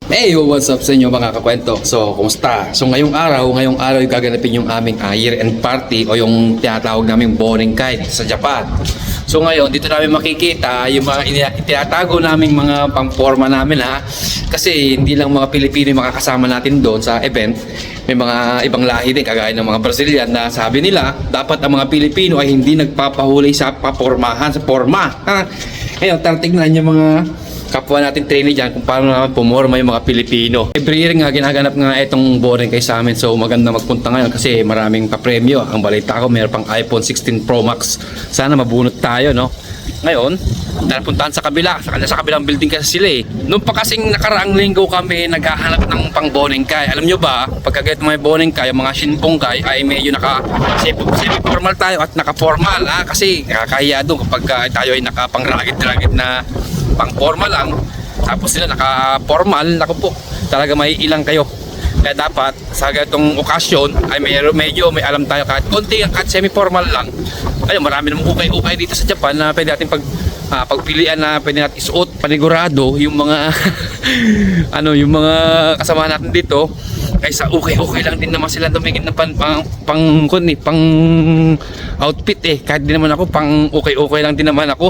Hey, what's up sa inyo mga kakwento? So, kumusta? So, ngayong araw yung gaganapin yung aming year-end party o yung tinatawag naming Boring Kite sa Japan. So, ngayon, dito namin makikita yung mga tinatago naming mga pang-forma namin ha. Kasi hindi lang mga Pilipino yung makakasama natin doon sa event. May mga ibang lahi din, kagaya ng mga Brazilian na sabi nila, dapat ang mga Pilipino ay hindi nagpapahuli sa papormahan, sa forma. Ha? Ngayon, tignan yung mga kapwa natin trainee dyan kung paano naman pumorma yung mga Pilipino. Every year nga ginaganap nga itong Boring Kite sa amin, so maganda magpunta ngayon kasi maraming papremyo. Ang balita ko mayroon pang iPhone 16 Pro Max. Sana mabunot tayo, no? Ngayon, puntahan sa kabilang building kasi sila eh. Noong pa kasing nakaraang linggo kami naghahanap ng pang Boring Kite. Alam nyo ba, pagkagayat mga Boring Kite, mga Shinpong Kite ay medyo semi-formal tayo at naka-formal ha? Kasi nakakahiya doon kapag tayo ay nakapang-ragid na pang-formal lang, tapos sila naka-formal, naku po, talaga may ilang kayo. Kaya dapat sa ganitong okasyon ay medyo may alam tayo kahit konti, kahit semi-formal lang. Ayun, marami namang ukay-ukay dito sa Japan na pwede natin pagpilian na pwede natin isuot panigurado yung mga yung mga kasama natin dito. Kaysa okay lang din naman sila tumingin na pang outfit eh. Kahit din naman ako pang okay lang din naman ako.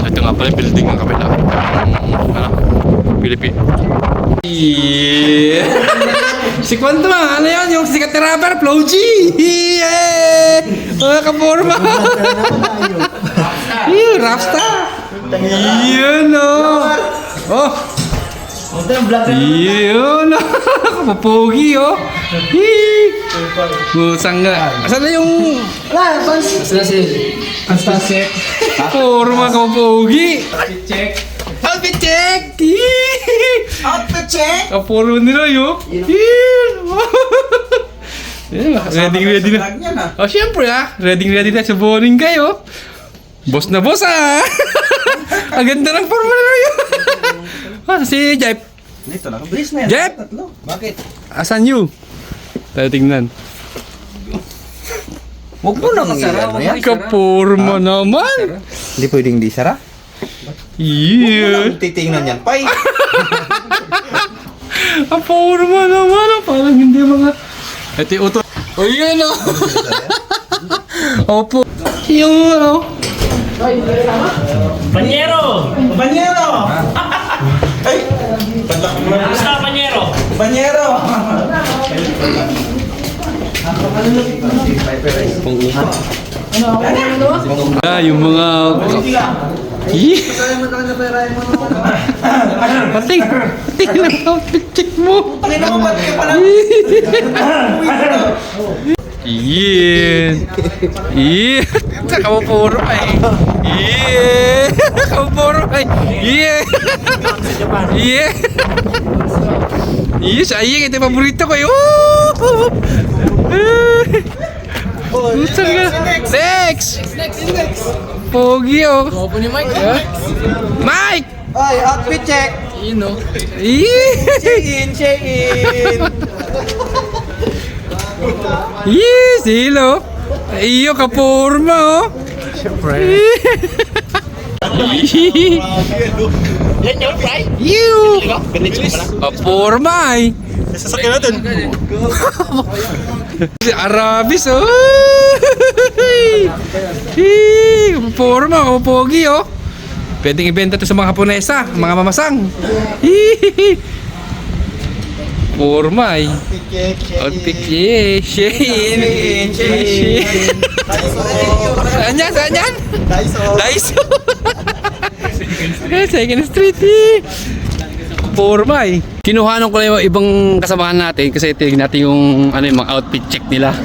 Ito nga pala building ng kabila. Philippines. Yeah. Si Kwanto ano yan? Yung sikat na rapper, Flow G! Yeah! Mga kaporma! Rapstar! Yun o! Oh! Yun o! Kapapogi o! Musang nga! Asan na yung... Asan na si... Anstaset! Porma kapapogi! Check! Outfit check! Outfit check! Kapuro nila yun! Ready na. Oh, syempre ready na sa Boring kayo. Boss na boss Ang ganda ng forma na yun. Si Jeff. Dito lang. Bilis na yan. Jeff! Tatlo. Bakit? Asan you? Tayo tingnan. Huwag mo nang i-ano yan. Kapurma naman. Hindi pwedeng di sara. Yeah. Huwag mo nang titingnan yan. Pay! Kapurma naman. Parang hindi mga... Ito yung uto. O yan o. Opo. Yung Banyero! Banyero! Ay! Basta Banyero! Banyero! yung mga... Pati lang outfit check mo. Pakinaman ka pala! Yeah. Kamupuro ay. Yeah. Kamupuro ay. Yeah. Yes, ay ito paborito ko. Next. Pogi oh. Open yung mic. Mike. Ay, outfit check! Check in! Yes, hello. Iyo kaporma oh. Siyempre. Yan yun, right? You. Kaporma ay. Sasakyan natin. Arabis oh. Kaporma, kapogi oh. Pwedeng ibenta to sa mga Haponesa, mga mamasang. Porma ay. Outfit Shein. Saan yan? Daiso. Second Street Porma ay. Kinuhanan ko lang yung ibang kasamahan natin kasi tingnan natin yung yung mga outfit check nila.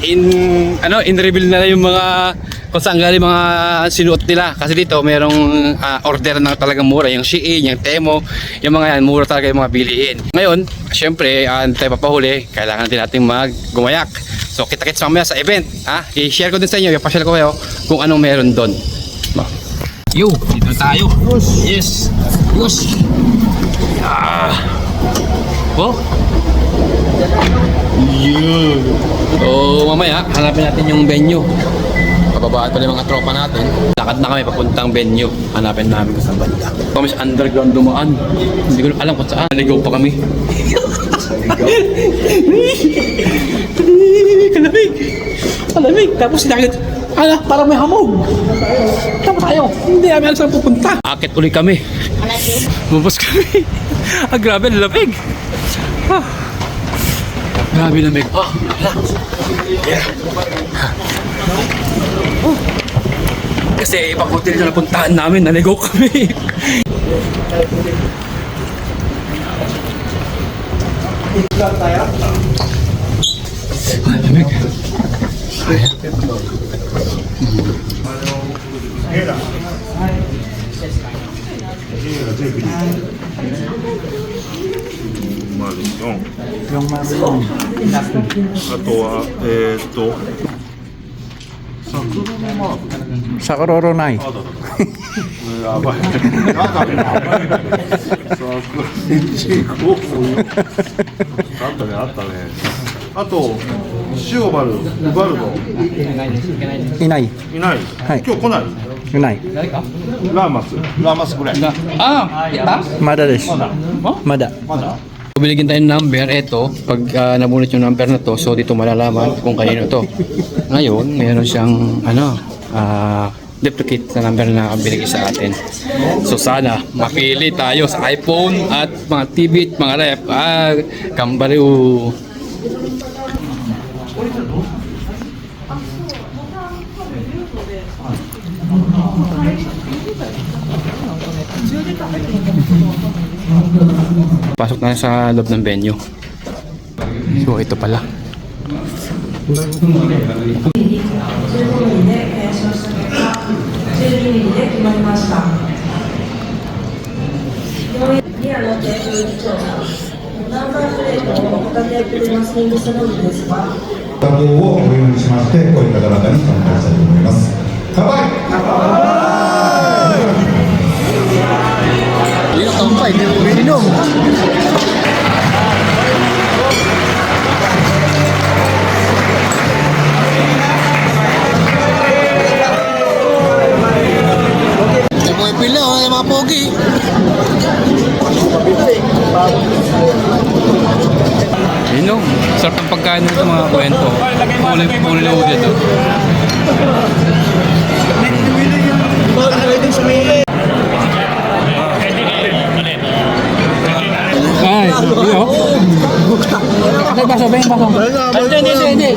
In reveal na yung mga kung saan galing mga sinuot nila kasi dito merong order na talagang mura, yung Shein, yung Temo, yung mga yan mura talaga yung mga bilihin. Ngayon syempre hindi tayo papahuli, kailangan din natin gumayak. So kita-kits mamaya sa event i-share ko din sa inyo, ipasyal ko kayo kung anong meron doon. Yo, dito tayo. Yes. Oh. So mamaya hanapin natin yung venue. Kababaan pa yung mga tropa natin. Lakad na kami papuntang venue. Hanapin namin kung saan banda. Kami sa underground dumaan. Hindi ko alam kung saan. Naligaw pa kami. Kalamig. Kalamig. Tapos sinakit. Parang may hamog. Tama tayo. Hindi namin alam saan pupunta. Akit uli kami. Bubos kami. Grabe, lamig. Grabe lamig. Kasi ibang hotel na napuntahan namin, naligaw kami. Lamig. Sakuroro nai. やばい。なんだね。あったね、あったね。あと、塩バルド。いない。いない。はい今日来ない。いない。ラーマスぐらい。 まだです。まだ。 Biligyan tayo ng number, eto, pag nabunot yung number na to, so dito malalaman kung kanino to. Ngayon, meron siyang, duplicate na number na binigay sa atin. So sana, mapili tayo sa iPhone at mga TV at mga rep. Kambariw. Pasok na sa loob ng venue. So ito pala. Yun o, sarap ng pagkain nito mga kwento. Puli lang dito. Ay, yun o. Ay, baso, ba yung baso? Hindi.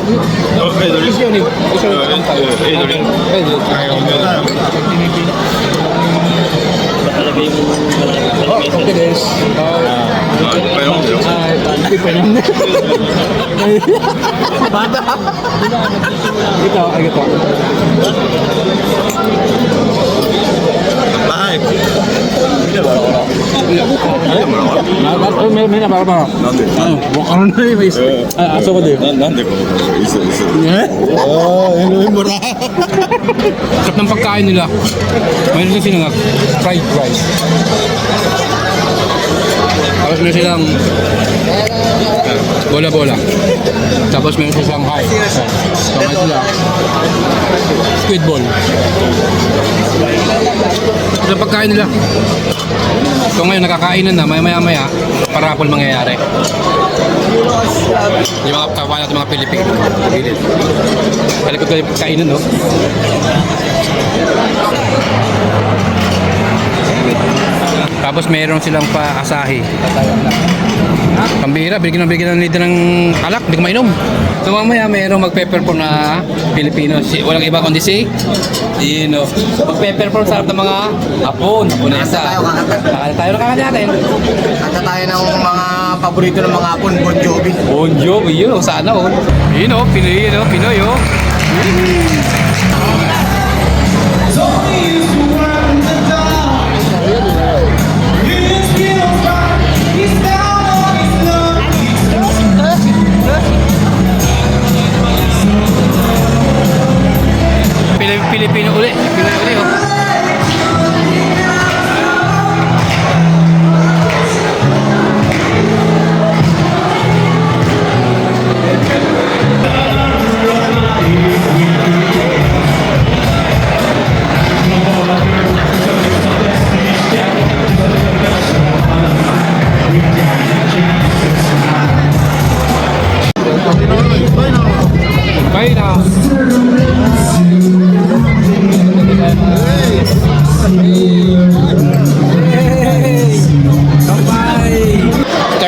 Okay, guys. Ito. May nababa. Nande? Ano na yung mais? Aso ko din. Nande ko? Isa. Sarap ng pagkain nila. Mayroon din silang fried rice. Tapos meron silang bola-bola. Tapos meron silang Shanghai. Shanghai sila. Squid ball. Ito ang pagkain nila. So ngayon nakakainan na, maya-maya parapol mangyayari. Yung mga kawan natin mga Pilipino. Kalikot ko yung kainan, no? Tapos meron silang pa-asahi. Pambihira, bigyan ng leader ng alak, hindi ko mainom. So mamaya meron mag-peppercorn na Pilipino. Walang iba kundi si Dino. Mag-peppercorn sa harap ng mga hapon. Haponesa. Kakanta tayo natin. Kanta tayo ng mga paborito ng mga hapon, Bon Jovi. Bon Jovi, yun o, sana o. Yun o, Pinoy o. Pilipino uli o.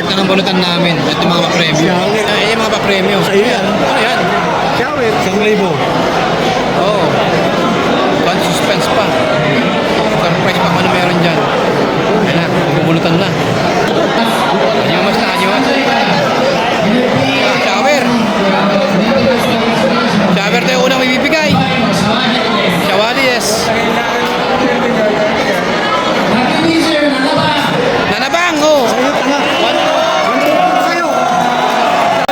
Start na ng bulutan namin. Ito yung mga pa-premium. Ay, yung mga pa-premium. Sa'yo yan. Ano yan? Shower. 1,000. Oo. Ban suspense pa. Surprise pa kung ano meron dyan. Ayan na, bubulutan na. Anyumas na, anyumas. Shower. Shower tayo unang ibibigay. Shawali, yes. Nanabang, oh. Sa'yo, tanga. Sa'yo.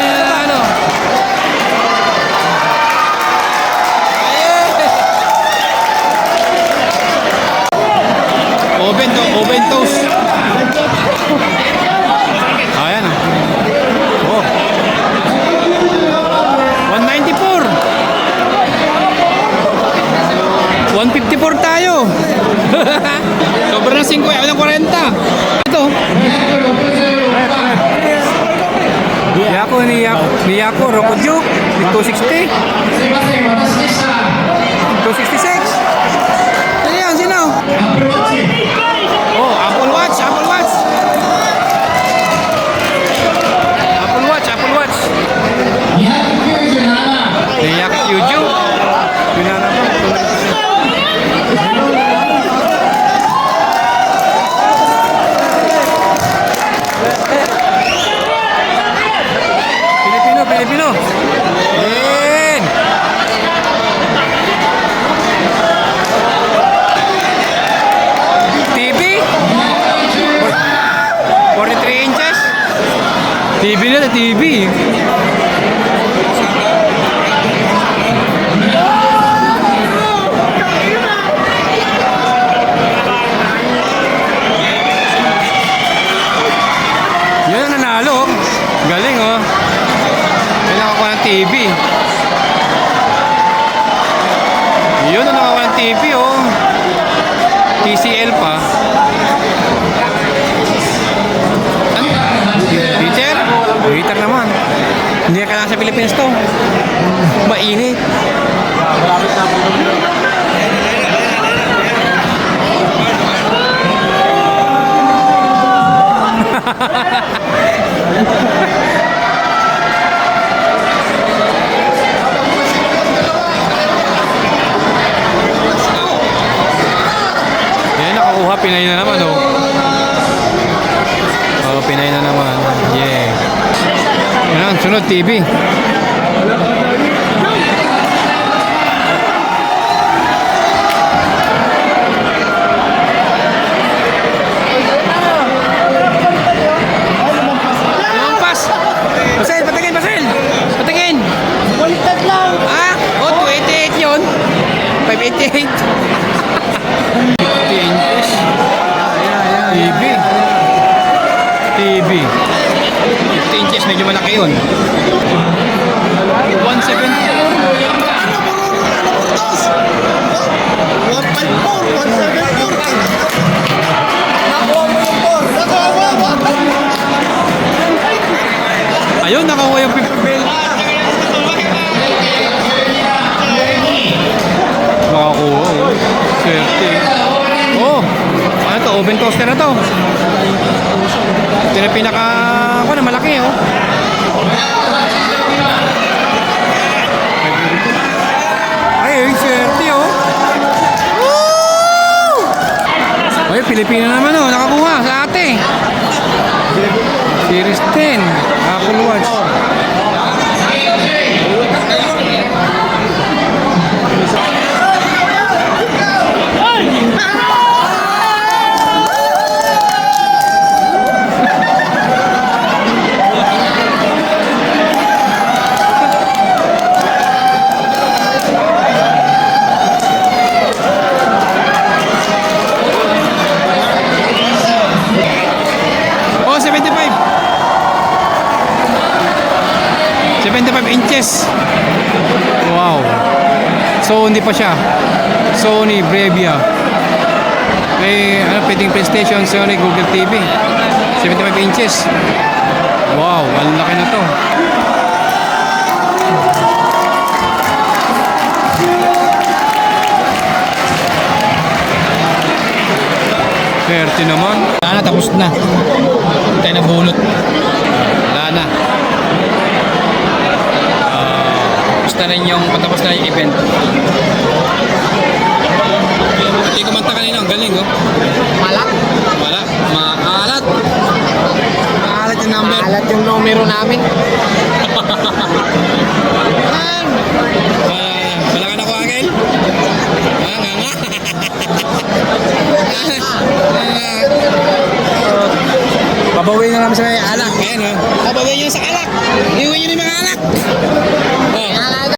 Ano? Oven toast. Ayan ah. Oh. 194. 154 tayo. Sobrang 5, ayaw ng 40. Ito. Yako ni Yako Rokojuk 260. 266. Ano yan? Sino? Oh, Apple Watch. Apple Watch. Niyak Yuju. Pilipino. Yan. TV? 43 inches? TV na, TV. Yan ang nanalo. Galing oh. Kailangan ko ng TV. Yun ang nakakuha ng TV oh. TCL pa. Heater? Heater naman. Hindi ka lang sa Pilipinas to. Mainit. Yan, nakakuha. Pinay na naman oh. Oh, Pinay na naman. Yeah. Yan, sunod TV. Lumampas! Pasel, patingin, Pasel! Patingin! Baliktad lang. Ah? Oh, 288 yun. 588. 50 inches. TV. TV. 50 inches, medyo malaki yun. 170. 154. Ayun, nakakuha yung pipil. Nakakuha, oh. Swerte. Oh, ano to? Oven toaster na to. Ito na pinaka, ako na malaki, oh. Ay, swerte, oh. Woo! Ay, Pilipino naman, oh. Nakakuha sa ate. Series 10. Apple Watch. Oh, 75. 75 inches. Wow. So, hindi pa siya. Sony Bravia. May ano, pwedeng PlayStation, Sony, Google TV. 75 inches. Wow, ang laki na to. Perte naman. Sana tapos na. Hindi tayo nabunot. Wala na. Basta na yung patapos na yung event. Hindi kumanta kanina, ang galing oh. Malat. Wala, maalat. Maalat yung number. Malat yung numero namin. Wala ka na ko, Angel? Nga. Babawin na namin sa alak. Ayan oh. Babawin nyo sa alak. Iuwi nyo na yung mga alak.